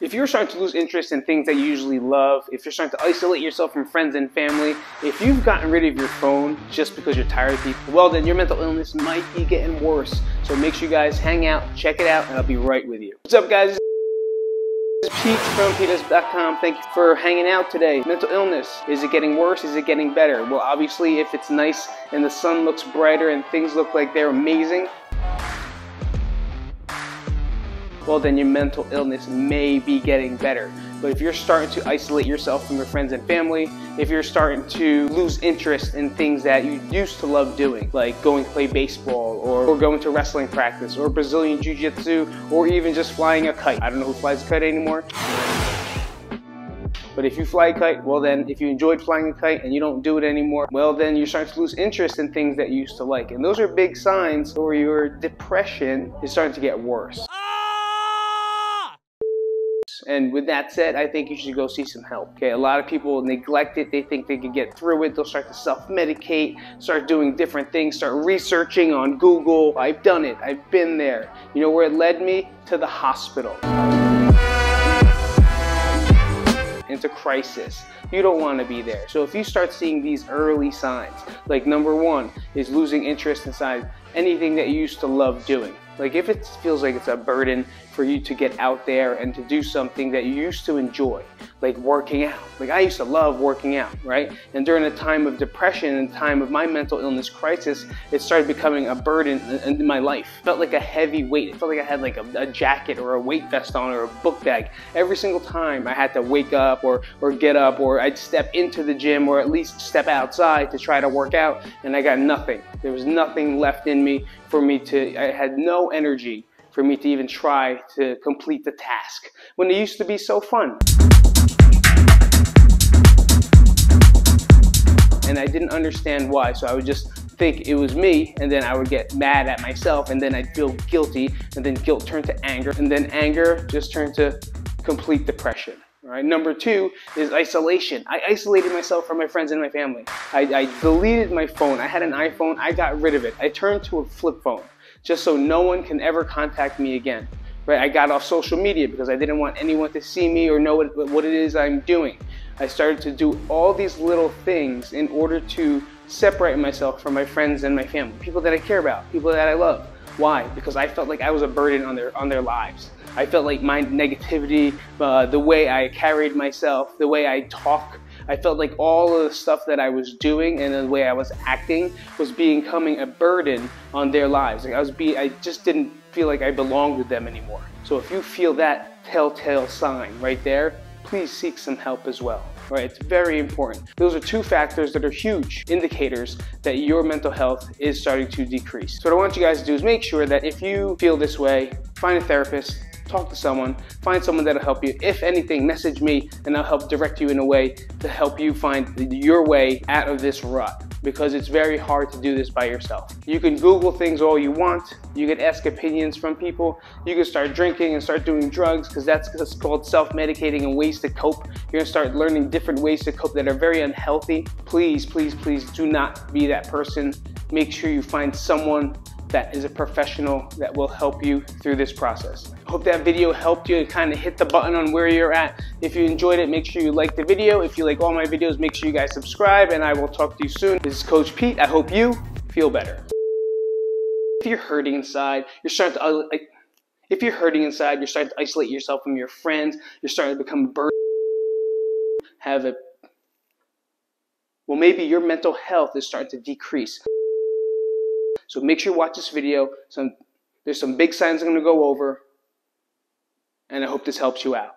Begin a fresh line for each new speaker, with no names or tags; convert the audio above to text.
If you're starting to lose interest in things that you usually love, if you're starting to isolate yourself from friends and family, if you've gotten rid of your phone just because you're tired of people, well then your mental illness might be getting worse. So make sure you guys hang out, check it out, and I'll be right with you. What's up guys? This is Pete from Petus.com. Thank you for hanging out today. Mental illness, is it getting worse? Is it getting better? Well, obviously if it's nice and the sun looks brighter and things look like they're amazing, well then your mental illness may be getting better. But if you're starting to isolate yourself from your friends and family, if you're starting to lose interest in things that you used to love doing, like going to play baseball or going to wrestling practice or Brazilian Jiu-Jitsu or even just flying a kite. I don't know who flies a kite anymore. But if you fly a kite, well then, if you enjoyed flying a kite and you don't do it anymore, well then you're starting to lose interest in things that you used to like. And those are big signs where your depression is starting to get worse. And with that said, I think you should go see some help. Okay, a lot of people neglect it. They think they can get through it. They'll start to self-medicate, start doing different things, start researching on Google. I've done it. I've been there. You know where it led me? To the hospital. Into crisis. You don't want to be there. So if you start seeing these early signs, like number one is losing interest inside anything that you used to love doing. Like if it feels like it's a burden for you to get out there and to do something that you used to enjoy, like working out. Like I used to love working out, right? And during a time of depression and time of my mental illness crisis, it started becoming a burden in my life. It felt like a heavy weight. It felt like I had like a jacket or a weight vest on or a book bag. Every single time I had to wake up or get up, or I'd step into the gym or at least step outside to try to work out, and I got nothing. There was nothing left in me I had no energy for me to even try to complete the task when it used to be so fun. And I didn't understand why, so I would just think it was me, and then I would get mad at myself, and then I'd feel guilty, and then guilt turned to anger, and then anger just turned to complete depression. All right. Number two is isolation. I isolated myself from my friends and my family. I deleted my phone. I had an iPhone. I got rid of it. I turned to a flip phone just so no one can ever contact me again. Right. I got off social media because I didn't want anyone to see me or know what it is I'm doing. I started to do all these little things in order to separate myself from my friends and my family, people that I care about, people that I love. Why? Because I felt like I was a burden on their lives. I felt like my negativity, the way I carried myself, the way I talk, I felt like all of the stuff that I was doing and the way I was acting was becoming a burden on their lives. Like I just didn't feel like I belonged with them anymore. So if you feel that telltale sign right there, please seek some help as well. Right, it's very important. Those are two factors that are huge indicators that your mental health is starting to decrease. So what I want you guys to do is make sure that if you feel this way, find a therapist, talk to someone, find someone that'll help you. If anything, message me and I'll help direct you in a way to help you find your way out of this rut, because it's very hard to do this by yourself. You can Google things all you want. You can ask opinions from people. You can start drinking and start doing drugs, because that's called self-medicating and ways to cope. You're gonna start learning different ways to cope that are very unhealthy. Please, please, please do not be that person. Make sure you find someone that is a professional that will help you through this process. Hope that video helped you kind of hit the button on where you're at. If you enjoyed it, make sure you like the video. If you like all my videos, make sure you guys subscribe, and I will talk to you soon. This is Coach Pete. I hope you feel better. If you're hurting inside, you're starting to isolate yourself from your friends, you're starting to become a burden, well, maybe your mental health is starting to decrease. So make sure you watch this video. There's some big signs I'm going to go over, and I hope this helps you out.